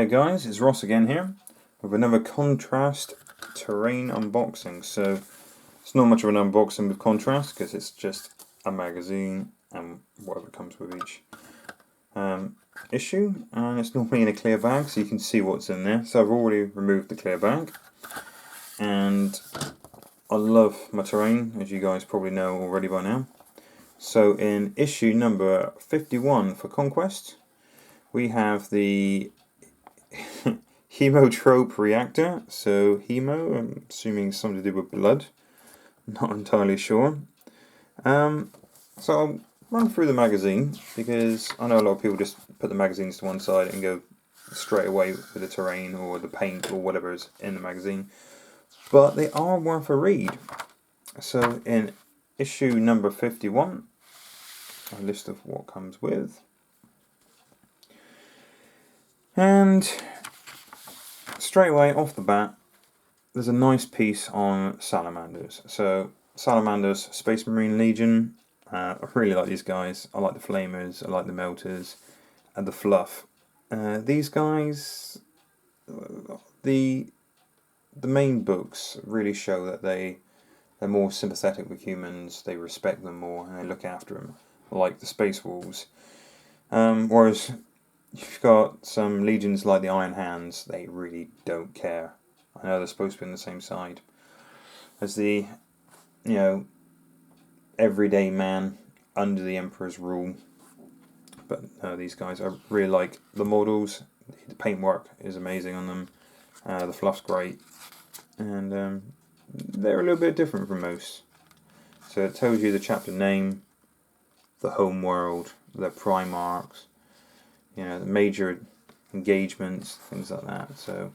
Hiya guys, it's Ross again here with another contrast terrain unboxing. So it's not much of an unboxing with contrast because it's just a magazine and whatever comes with each issue, and it's normally in a clear bag so you can see what's in there. So I've already removed the clear bag, and I love my terrain, as you guys probably know already by now. So in issue number 51 for Conquest, we have the Haemotrope Reactor. So hemo, I'm assuming something to do with blood, not entirely sure. So I'll run through the magazine because I know a lot of people just put the magazines to one side and go straight away with the terrain or the paint or whatever is in the magazine, but they are worth a read. So in issue number 51, a list of what comes with, and straight away off the bat there's a nice piece on salamanders. So salamanders, Space Marine Legion. I really like these guys. I like the flamers, I like the melters, and the fluff. These guys, the main books really show that they're more sympathetic with humans, they respect them more, and they look after them, like the Space Wolves. Whereas you've got some legions like the Iron Hands, they really don't care. I know they're supposed to be on the same side as the, everyday man under the Emperor's rule. But no, these guys, I really like the models. The paintwork is amazing on them. The fluff's great, and they're a little bit different from most. So it tells you the chapter name, the home world, the Primarchs, the major engagements, things like that. So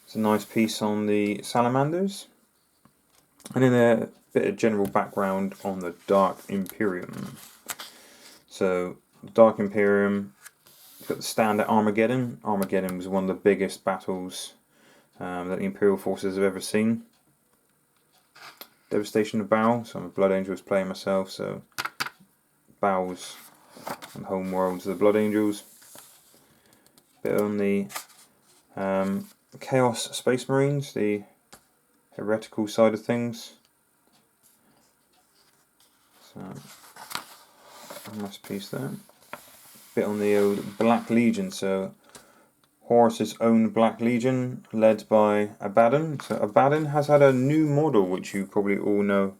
it's a nice piece on the salamanders, and then a bit of general background on the Dark Imperium. So Dark Imperium, you've got the standard Armageddon. Armageddon was one of the biggest battles that the Imperial forces have ever seen. Devastation of Baal, so I'm a Blood Angels player myself, so Baal's and home worlds of the Blood Angels. Bit on the Chaos Space Marines, the heretical side of things. So a nice piece there. Bit on the old Black Legion, so Horus's own Black Legion, led by Abaddon. So Abaddon has had a new model, which you probably all know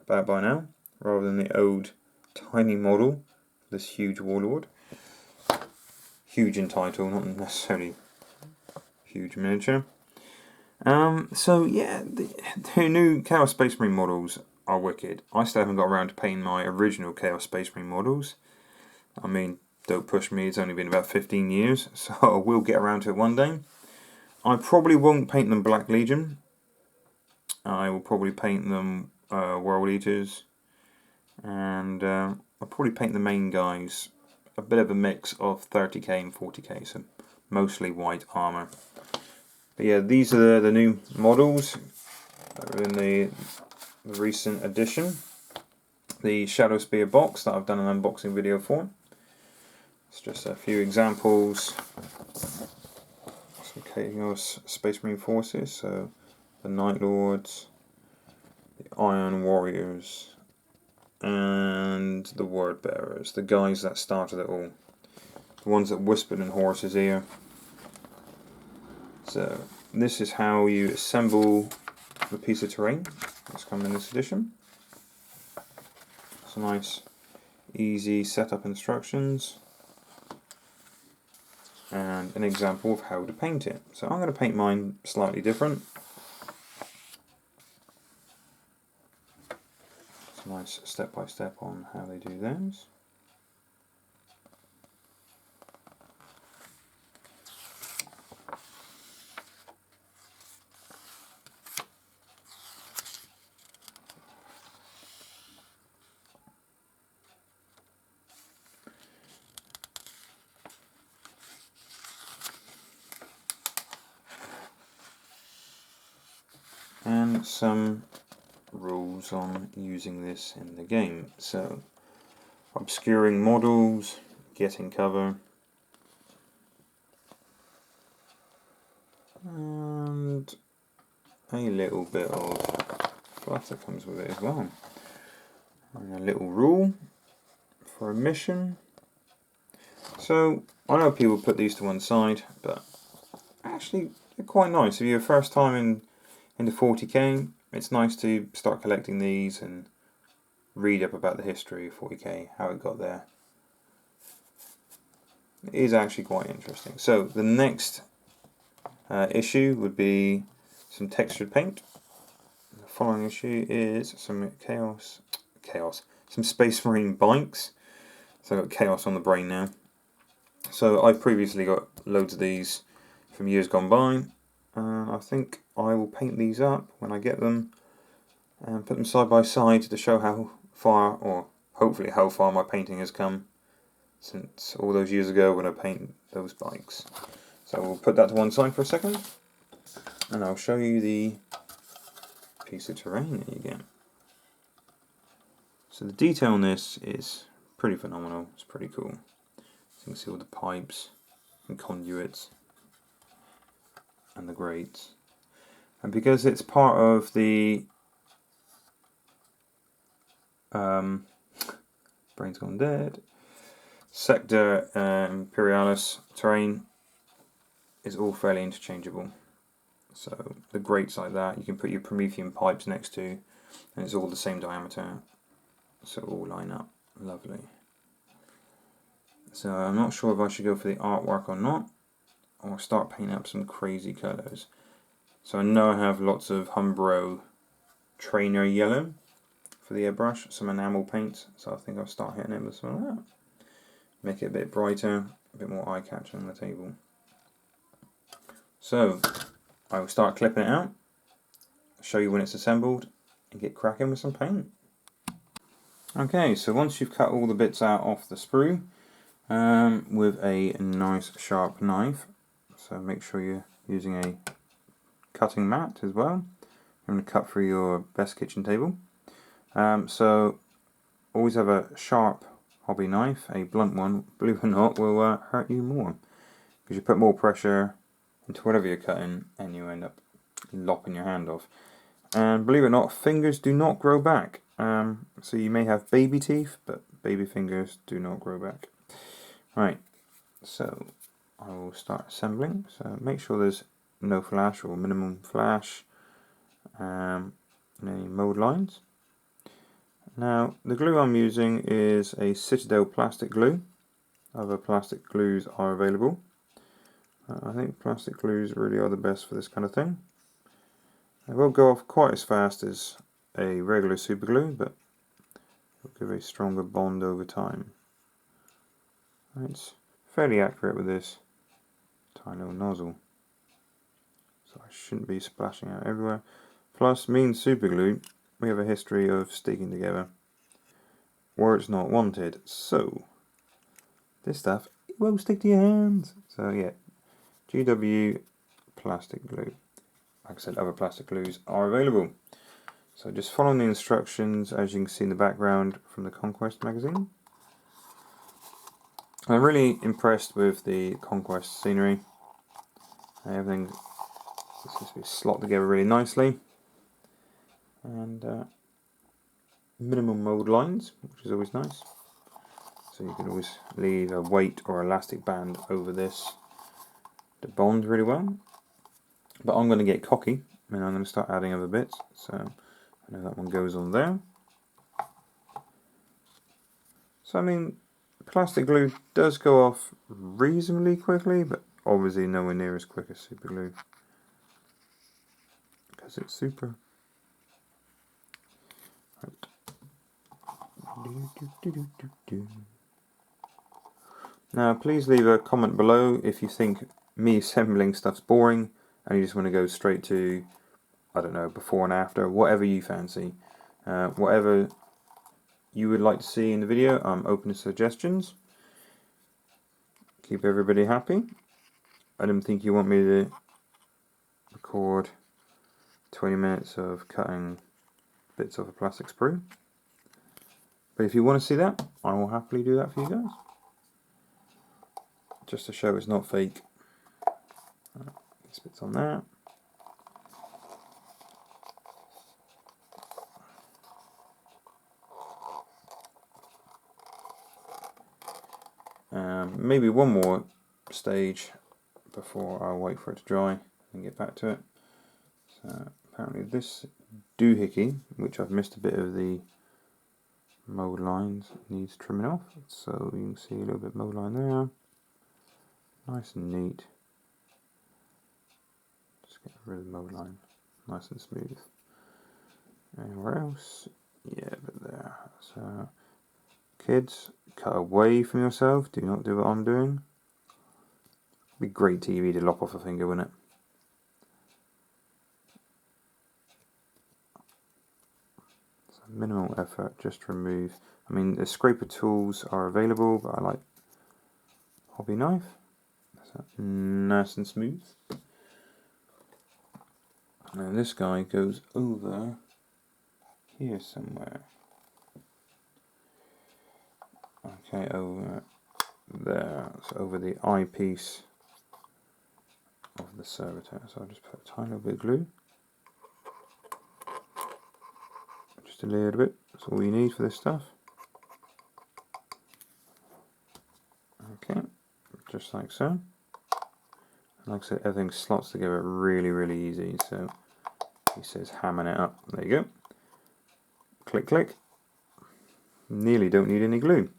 about by now, rather than the old tiny model, this huge warlord. Huge in title, not necessarily huge miniature. So yeah, the new Chaos Space Marine models are wicked. I still haven't got around to painting my original Chaos Space Marine models. I mean, don't push me, it's only been about 15 years, so I will get around to it one day. I probably won't paint them Black Legion. I will probably paint them World Eaters, and I'll probably paint the main guys a bit of a mix of 30k and 40k, so mostly white armour. But yeah, these are the new models that are in the recent edition. The Shadow Spear box that I've done an unboxing video for. It's just a few examples. Some Chaos Space Marine forces, so the Night Lords, the Iron Warriors, and the Word Bearers, the guys that started it all. The ones that whispered in Horus's ear. So this is how you assemble the piece of terrain that's come in this edition. Some nice easy setup instructions and an example of how to paint it. So I'm going to paint mine slightly different. Some nice step by step on how they do those. And some rules on using this in the game. So, obscuring models, getting cover, and a little bit of fluff that comes with it as well. And a little rule for a mission. So I know people put these to one side, but actually they're quite nice. If you're first time in the 40k, it's nice to start collecting these and read up about the history of 40k, how it got there. It is actually quite interesting. So the next issue would be some textured paint. The following issue is some some Space Marine bikes. So I've got chaos on the brain now. So I've previously got loads of these from years gone by. I think I will paint these up when I get them and put them side by side to show how far, or hopefully how far, my painting has come since all those years ago when I painted those bikes. So we'll put that to one side for a second, and I'll show you the piece of terrain that you get. So the detail on this is pretty phenomenal. It's pretty cool. So you can see all the pipes and conduits and the grates. And because it's part of the brain's gone dead, Sector Imperialis terrain is all fairly interchangeable. So the grates like that, you can put your Promethean pipes next to, and it's all the same diameter, so all line up lovely. So I'm not sure if I should go for the artwork or not, or start painting up some crazy colours. So I know I have lots of Humbro Trainer Yellow for the airbrush, some enamel paint, so I think I'll start hitting it with some of that. Make it a bit brighter, a bit more eye-catching on the table. So I will start clipping it out, show you when it's assembled, and get cracking with some paint. Okay, so once you've cut all the bits out off the sprue with a nice sharp knife, so make sure you're using a cutting mat as well. I'm going to cut through your best kitchen table. So always have a sharp hobby knife. A blunt one, believe it or not, will hurt you more, because you put more pressure into whatever you're cutting and you end up lopping your hand off. And believe it or not, fingers do not grow back. So you may have baby teeth, but baby fingers do not grow back. Right, so I will start assembling. So make sure there's no flash or minimum flash, and any mold lines. Now the glue I'm using is a Citadel plastic glue. Other plastic glues are available. I think plastic glues really are the best for this kind of thing. It won't go off quite as fast as a regular super glue, but it'll give a stronger bond over time. It's fairly accurate with this tiny little nozzle, so I shouldn't be splashing out everywhere. Plus, me and super glue, we have a history of sticking together where it's not wanted, so this stuff, it won't stick to your hands. So yeah, GW plastic glue. Like I said, other plastic glues are available. So just following the instructions, as you can see in the background from the Conquest magazine. I'm really impressed with the Conquest scenery. Everything seems to be slot together really nicely. And minimum mold lines, which is always nice. So you can always leave a weight or elastic band over this to bond really well. But I'm going to get cocky and I'm going to start adding other bits. So I know that one goes on there. So I mean, plastic glue does go off reasonably quickly, but obviously nowhere near as quick as super glue, because it's super. Right. Now please leave a comment below if you think me assembling stuff's boring and you just want to go straight to, I don't know, before and after, whatever you fancy. Whatever you would like to see in the video, I'm open to suggestions. Keep everybody happy. I don't think you want me to record 20 minutes of cutting bits of a plastic sprue. But if you want to see that, I will happily do that for you guys. Just to show it's not fake. Let's bits on there. Maybe one more stage before I wait for it to dry and get back to it. So apparently this doohickey, which I've missed a bit of the mould lines, needs trimming off. So you can see a little bit of mould line there. Nice and neat. Just get rid of the mould line. Nice and smooth. Anywhere else? Yeah, but there. So kids, cut away from yourself. Do not do what I'm doing. Be great TV to lop off a finger, wouldn't it? So minimal effort, just remove. I mean, the scraper tools are available, but I like hobby knife. So nice and smooth. Now this guy goes over here somewhere. Okay, over there. So over the eyepiece of the servitor. So I'll just put a tiny little bit of glue. Just a little bit. That's all you need for this stuff. Okay, just like so. And like I said, everything slots together really, really easy. So he says hammering it up. There you go. Click, click. Nearly don't need any glue.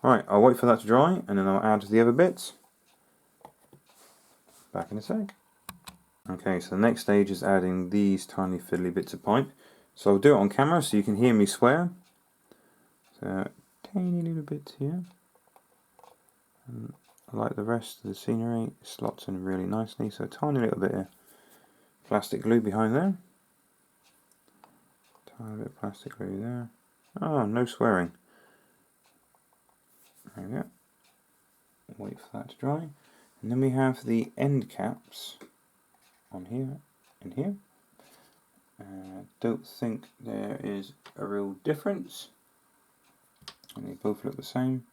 Alright, I'll wait for that to dry and then I'll add the other bits. Back in a sec. Okay, so the next stage is adding these tiny fiddly bits of pipe. So I'll do it on camera so you can hear me swear. So, tiny little bits here. And like the rest of the scenery, it slots in really nicely. So a tiny little bit of plastic glue behind there. Tiny bit of plastic glue there. Oh, no swearing. There we go. Wait for that to dry. And then we have the end caps on here and here. Don't think there is a real difference. And they both look the same.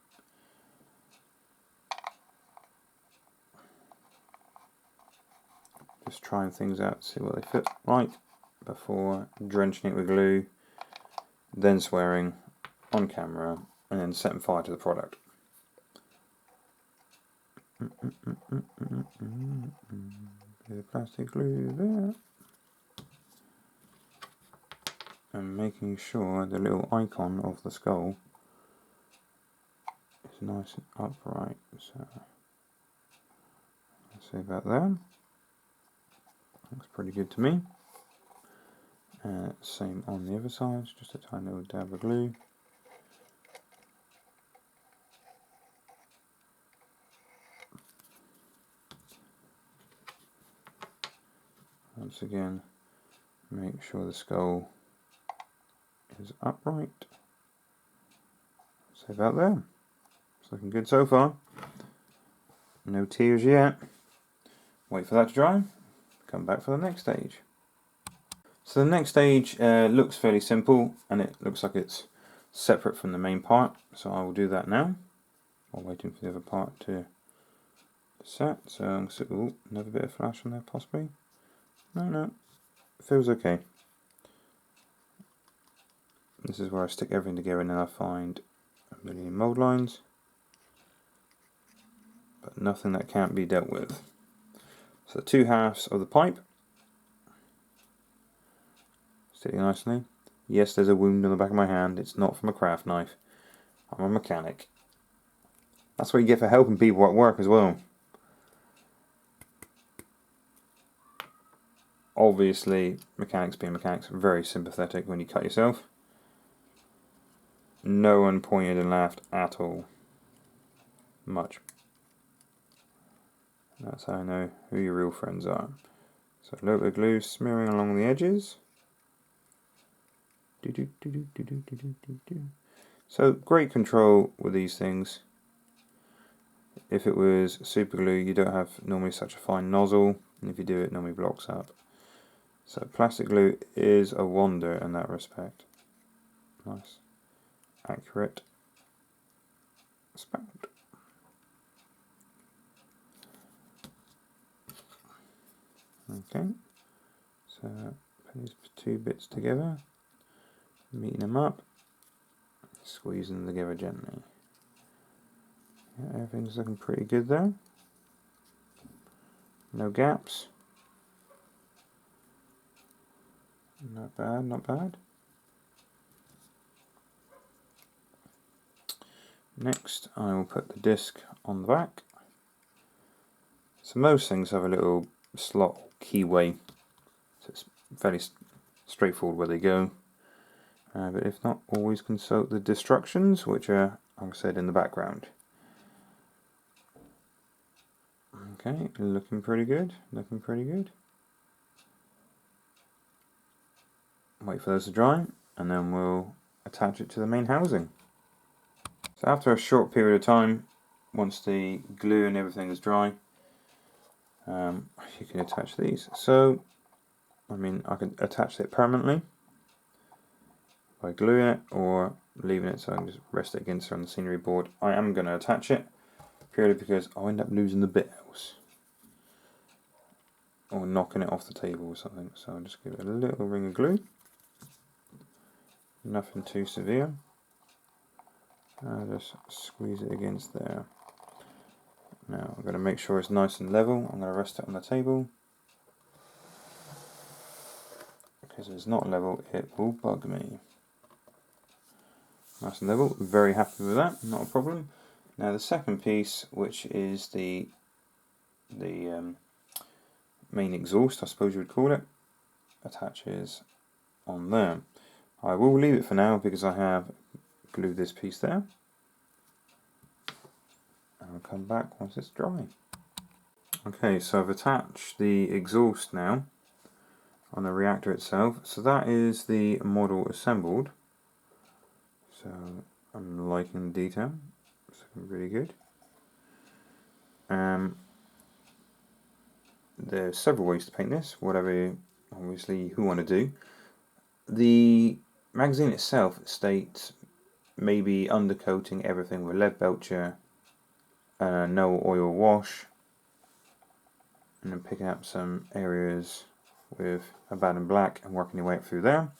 Just trying things out, see what they fit like before drenching it with glue, then swearing on camera, and then setting fire to the product. Bit of plastic glue there. And making sure the little icon of the skull is nice and upright. So let's see about that. Looks pretty good to me. Same on the other side, just a tiny little dab of glue. Once again, make sure the skull is upright. So about there. It's looking good so far. No tears yet. Wait for that to dry. Come back for the next stage. So the next stage looks fairly simple and it looks like it's separate from the main part. So I will do that now while waiting for the other part to set. So I'm going to see, ooh, another bit of flash on there possibly. No, it feels okay. This is where I stick everything together and then I find a million mould lines, but nothing that can't be dealt with. So the two halves of the pipe sitting nicely. Yes, there's a wound on the back of my hand. It's not from a craft knife. I'm a mechanic. That's what you get for helping people at work as well. Obviously, mechanics being mechanics are very sympathetic when you cut yourself. No one pointed and laughed at all. Much. That's how I know who your real friends are. So a little bit of glue smearing along the edges. So great control with these things. If it was super glue, you don't have normally such a fine nozzle, and if you do, it normally blocks up. So plastic glue is a wonder in that respect. Nice, accurate spout. Okay, so put these two bits together, meeting them up, squeezing them together gently. Yeah, everything's looking pretty good there. No gaps. Not bad, not bad. Next, I will put the disc on the back. So most things have a little slot keyway, so it's fairly straightforward where they go. But if not, always consult the instructions, which are, like I said, in the background. Okay, looking pretty good, looking pretty good. Wait for those to dry, and then we'll attach it to the main housing. So after a short period of time, once the glue and everything is dry, you can attach these. So, I mean, I can attach it permanently by gluing it or leaving it so I can just rest it against it on the scenery board. I am going to attach it purely because I'll end up losing the bit else, or knocking it off the table or something. So I'll just give it a little ring of glue, nothing too severe. I'll just squeeze it against there. Now I'm going to make sure it's nice and level. I'm going to rest it on the table, because if it's not level it will bug me. Nice and level, very happy with that, not a problem. Now the second piece, which is the main exhaust, I suppose you would call it, attaches on there. I will leave it for now because I have glued this piece there. I'll come back once it's dry. Okay, so I've attached the exhaust now on the reactor itself. So that is the model assembled. So I'm liking the detail. It's looking really good. There's several ways to paint this, whatever obviously you want to do. The magazine itself states maybe undercoating everything with lead belcher, no oil wash, and then picking up some areas with Abaddon black and working your way up through there.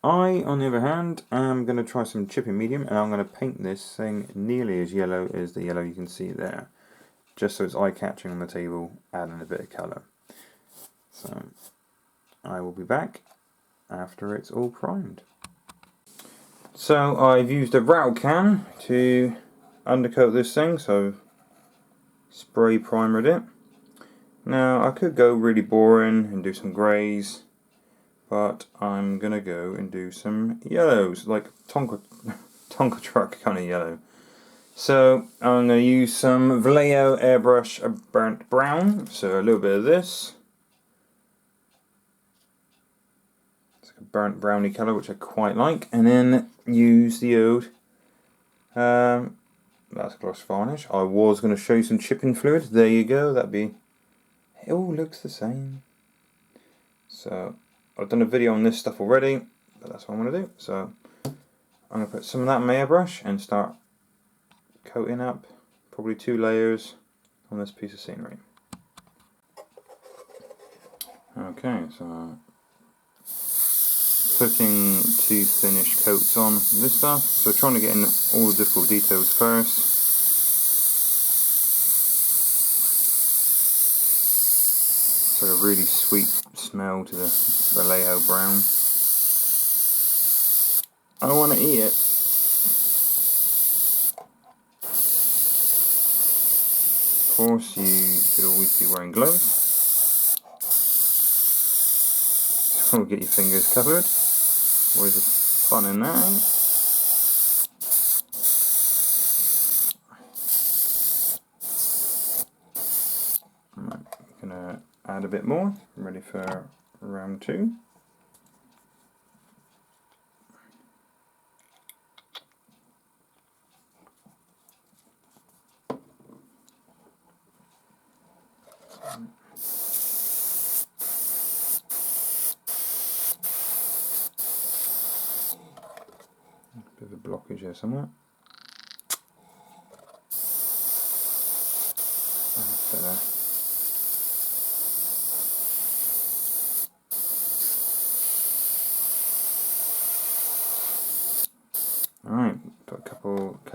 I, on the other hand, am going to try some chipping medium, and I'm going to paint this thing nearly as yellow as the yellow you can see there, just so it's eye-catching on the table, adding a bit of colour. So I will be back after it's all primed. So I've used a rattle can to undercoat this thing, so spray primered it. Now I could go really boring and do some greys, but I'm gonna go and do some yellows, like Tonka truck kind of yellow. So I'm going to use some Vallejo airbrush burnt brown, so a little bit of this. It's like a burnt browny colour, which I quite like, and then use the old, that's gloss varnish. I was going to show you some chipping fluid, there you go, that'd be, it all looks the same. So I've done a video on this stuff already, but that's what I'm going to do. So I'm going to put some of that in my airbrush and start coating up probably 2 layers on this piece of scenery. Okay, so putting 2 finished coats on this stuff, so trying to get in all the difficult details first. It's like a really sweet smell to the Vallejo brown. I want to eat it. Of course, you could always be wearing gloves, so get your fingers covered. Always a fun in that, eh? Right, I'm gonna add a bit more. I'm ready for round 2. Bit of a blockage here somewhere. That's better.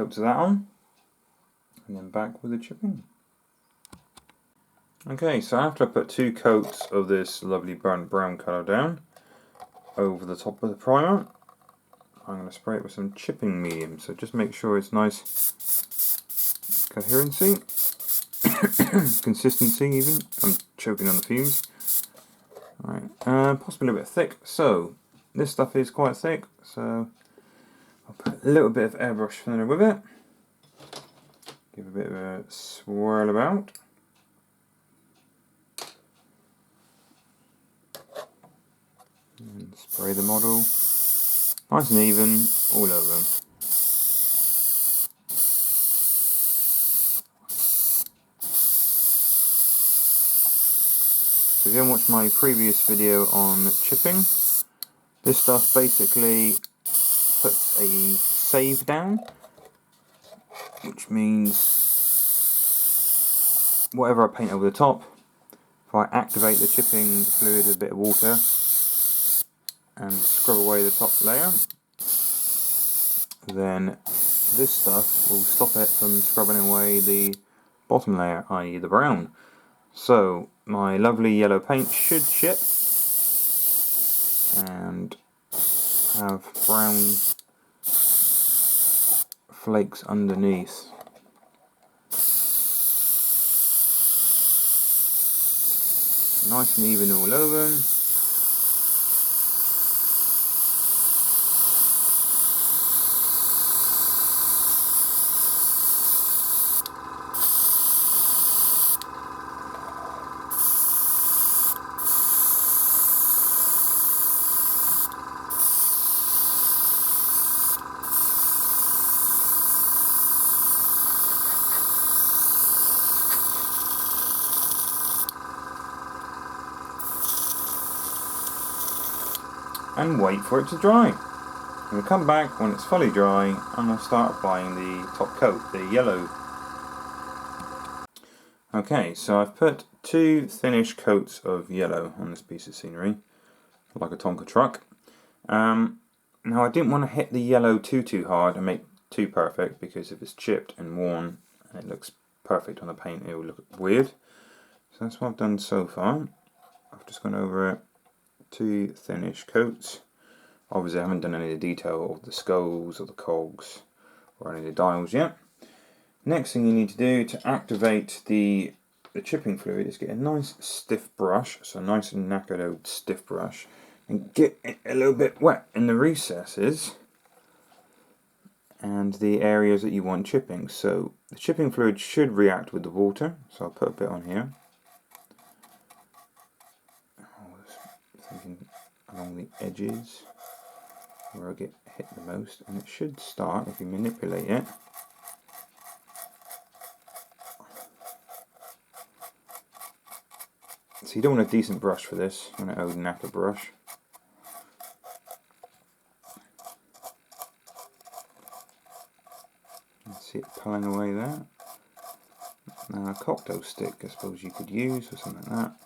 coats of that on, and then back with the chipping. Okay, so after I put 2 coats of this lovely burnt brown colour down over the top of the primer, I'm going to spray it with some chipping medium, so just make sure it's nice coherency, consistency even. I'm choking on the fumes. Right, possibly a little bit thick, so this stuff is quite thick, so I'll put a little bit of airbrush thinner with it, give a bit of a swirl about. And spray the model nice and even all over. So if you haven't watched my previous video on chipping, this stuff basically puts a save down, which means whatever I paint over the top, if I activate the chipping fluid with a bit of water and scrub away the top layer, then this stuff will stop it from scrubbing away the bottom layer, i.e. the brown. So my lovely yellow paint should chip and have brown flakes underneath. Nice and even all over. And wait for it to dry. I'm going to come back when it's fully dry and I'm going to start applying the top coat, the yellow. Okay, so I've put 2 thinnish coats of yellow on this piece of scenery, like a Tonka truck. Now I didn't want to hit the yellow too hard and make too perfect, because if it's chipped and worn and it looks perfect on the paint, it will look weird. So that's what I've done so far. I've just gone over it. 2 thinnish coats. Obviously I haven't done any of the detail of the skulls or the cogs or any of the dials yet. Next thing you need to do to activate the chipping fluid is get a nice stiff brush, so nice and knackered old stiff brush, and get it a little bit wet in the recesses and the areas that you want chipping. So the chipping fluid should react with the water, so I'll put a bit on here. Thinking along the edges where I get hit the most, and it should start if you manipulate it. So you don't want a decent brush for this, you want an old knacker brush. See it pulling away there. Now a cocktail stick I suppose you could use or something like that.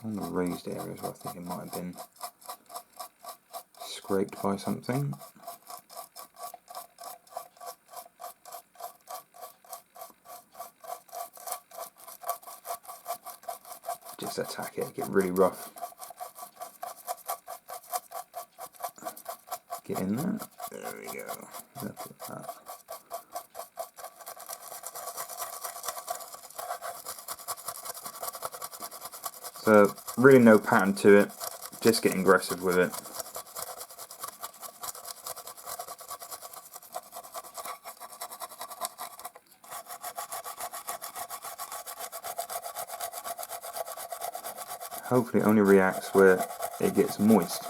On the raised areas where I think it might have been scraped by something. Just attack it, get really rough. Get in there. There we go. Look at that. So really no pattern to it, just getting aggressive with it. Hopefully it only reacts where it gets moist.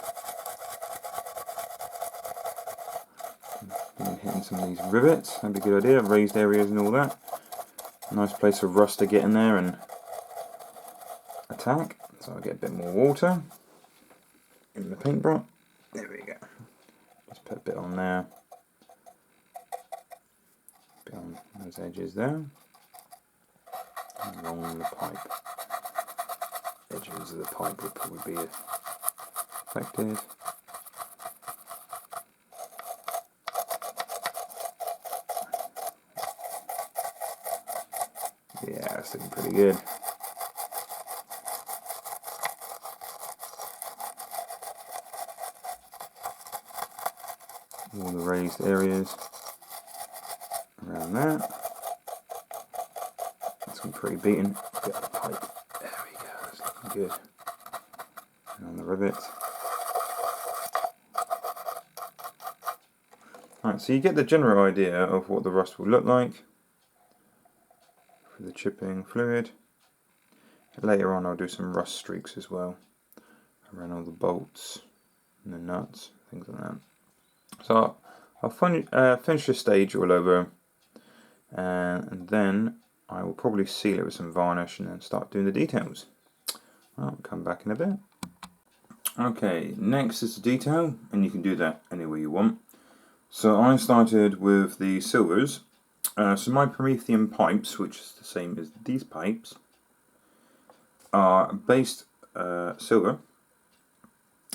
And hitting some of these rivets, that'd be a good idea, raised areas and all that. Nice place for rust to get in there and attack. So I'll get a bit more water in the paintbrush. There we go. Just put a bit on there. A bit on those edges there. And along the pipe. Edges of the pipe would probably be affected. Yeah, it's looking pretty good. All the raised areas around that. That's looking pretty beaten. Get the pipe. There we go. It's looking good. And on the rivets. Right, so you get the general idea of what the rust will look like for the chipping fluid. Later on I'll do some rust streaks as well around all the bolts and the nuts, things like that. So I'll finish this stage all over, and then I will probably seal it with some varnish and then start doing the details. I'll come back in a bit. Okay, next is the detail, and you can do that anywhere you want. So I started with the silvers. So my Promethean pipes, which is the same as these pipes, are based silver,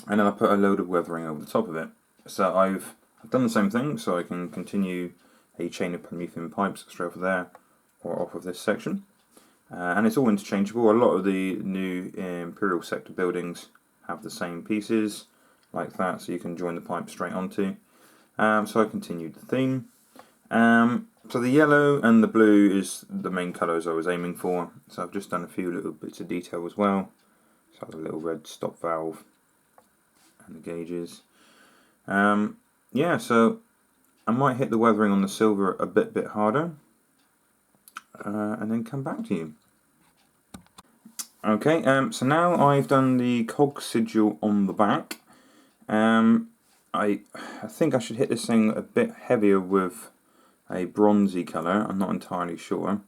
and then I put a load of weathering over the top of it. So I've done the same thing, so I can continue a chain of Promethean pipes straight over there or off of this section. And it's all interchangeable. A lot of the new Imperial sector buildings have the same pieces like that, so you can join the pipe straight onto. So I continued the theme. So the yellow and the blue is the main colours I was aiming for. So I've just done a few little bits of detail as well. So the little red stop valve and the gauges. Yeah, so I might hit the weathering on the silver a bit harder, and then come back to you. Okay, so now I've done the cog sigil on the back. I think I should hit this thing a bit heavier with a bronzy colour. I'm not entirely sure.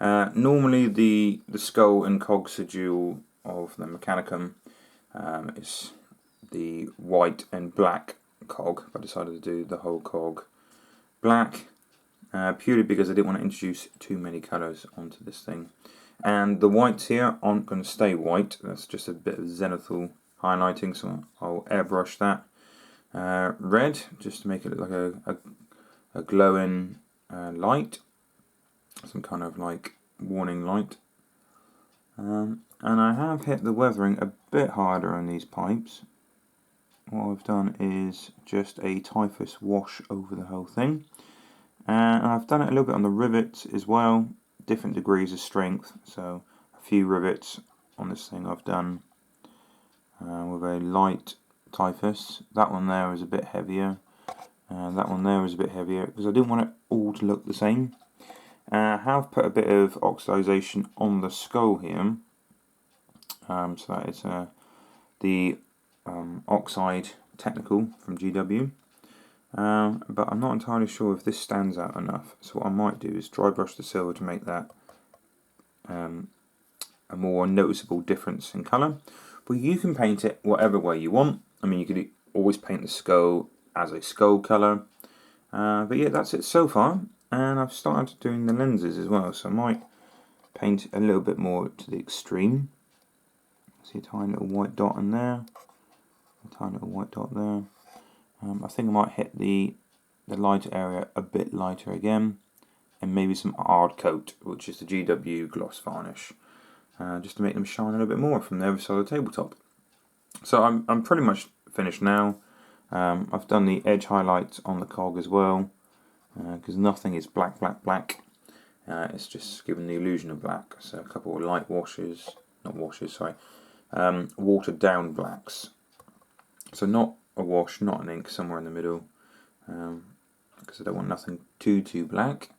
Normally the skull and cog sigil of the Mechanicum is the white and black cog. I decided to do the whole cog black, purely because I didn't want to introduce too many colours onto this thing. And the whites here aren't going to stay white. That's just a bit of zenithal highlighting, so I'll airbrush that red just to make it look like a glowing light, some kind of like warning light. And I have hit the weathering a bit harder on these pipes. What I've done is just a typhus wash over the whole thing. And I've done it a little bit on the rivets as well, different degrees of strength. So a few rivets on this thing I've done with a light typhus. That one there is a bit heavier. That one there is a bit heavier because I didn't want it all to look the same. I have put a bit of oxidization on the skull here. So that is the Oxide Technical from GW. But I'm not entirely sure if this stands out enough. So what I might do is dry brush the silver to make that a more noticeable difference in colour. But you can paint it whatever way you want. I mean, you could always paint the skull as a skull colour. But yeah, that's it so far. And I've started doing the lenses as well. So I might paint a little bit more to the extreme. See a tiny little white dot in there. A tiny little white dot there. I think I might hit the lighter area a bit lighter again, and maybe some hard coat, which is the GW gloss varnish, just to make them shine a little bit more from the other side of the tabletop. So I'm pretty much finished now. I've done the edge highlights on the cog as well, because nothing is black. It's just given the illusion of black. So a couple of light washes, watered down blacks. So not a wash, not an ink, somewhere in the middle, because I don't want nothing too black,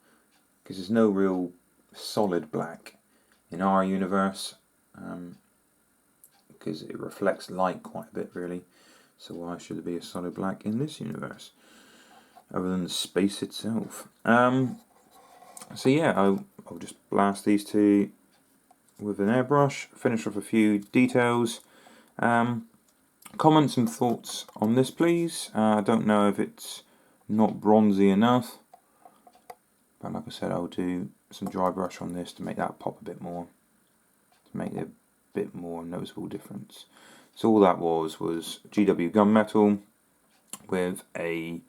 because there's no real solid black in our universe, because it reflects light quite a bit really, so why should there be a solid black in this universe, other than the space itself? So yeah, I'll just blast these two with an airbrush, finish off a few details. Comments and thoughts on this please. I don't know if it's not bronzy enough, but like I said, I'll do some dry brush on this to make that pop a bit more, to make it a bit more noticeable difference. So all that was GW gunmetal with a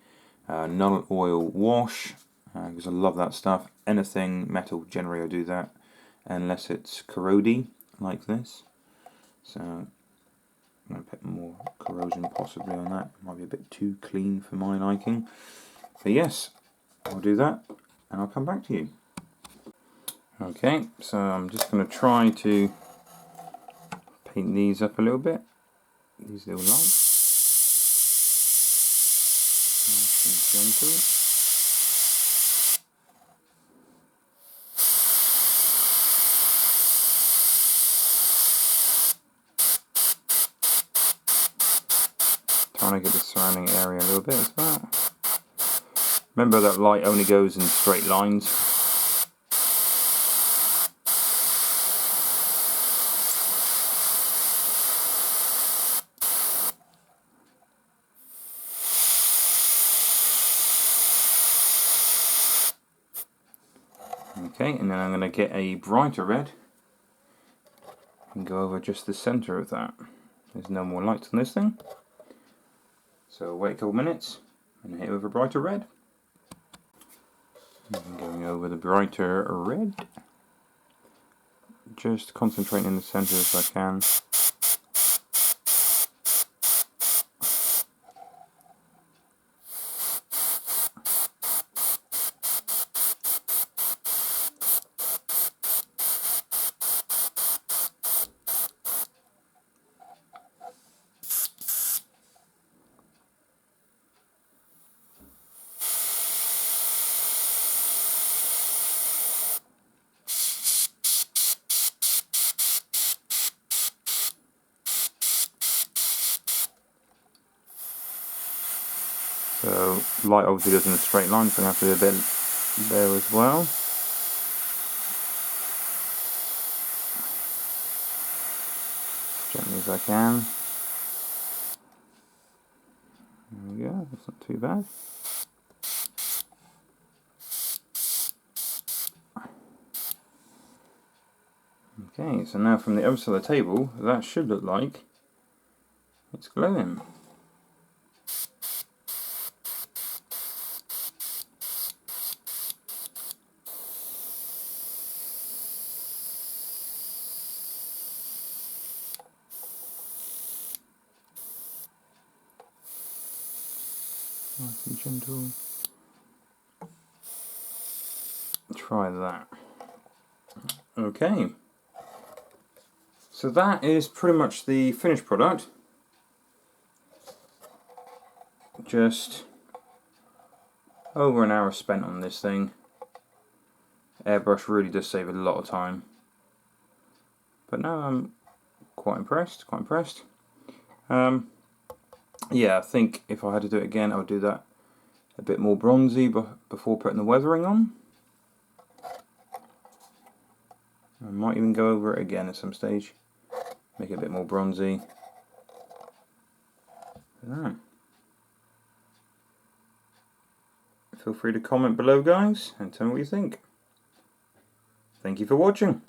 null oil wash, because I love that stuff. Anything metal, generally I do that. unless it's corrody like this. So I'm going to put more corrosion possibly on that. It might be a bit too clean for my liking. But yes, I'll do that and I'll come back to you. Okay, so I'm just going to try to paint these up a little bit. These little lights. Nice and gentle. Trying to get the surrounding area a little bit as well. Remember that light only goes in straight lines. Okay, and then I'm going to get a brighter red and go over just the centre of that. There's no more lights on this thing. So wait a couple minutes and hit it with a brighter red. And going over the brighter red. Just concentrating in the centre as I can. So light obviously goes in a straight line, so I'm going to have to do a bit there as well. As gently as I can. There we go, that's not too bad. Okay, so now from the other side of the table, that should look like it's glowing. Nice and gentle. Try that. Okay. So that is pretty much the finished product. Just over an hour spent on this thing. Airbrush really does save a lot of time. But no, I'm quite impressed, yeah, I think if I had to do it again, I would do that a bit more bronzy before putting the weathering on. I might even go over it again at some stage. Make it a bit more bronzy. Feel free to comment below, guys, and tell me what you think. Thank you for watching.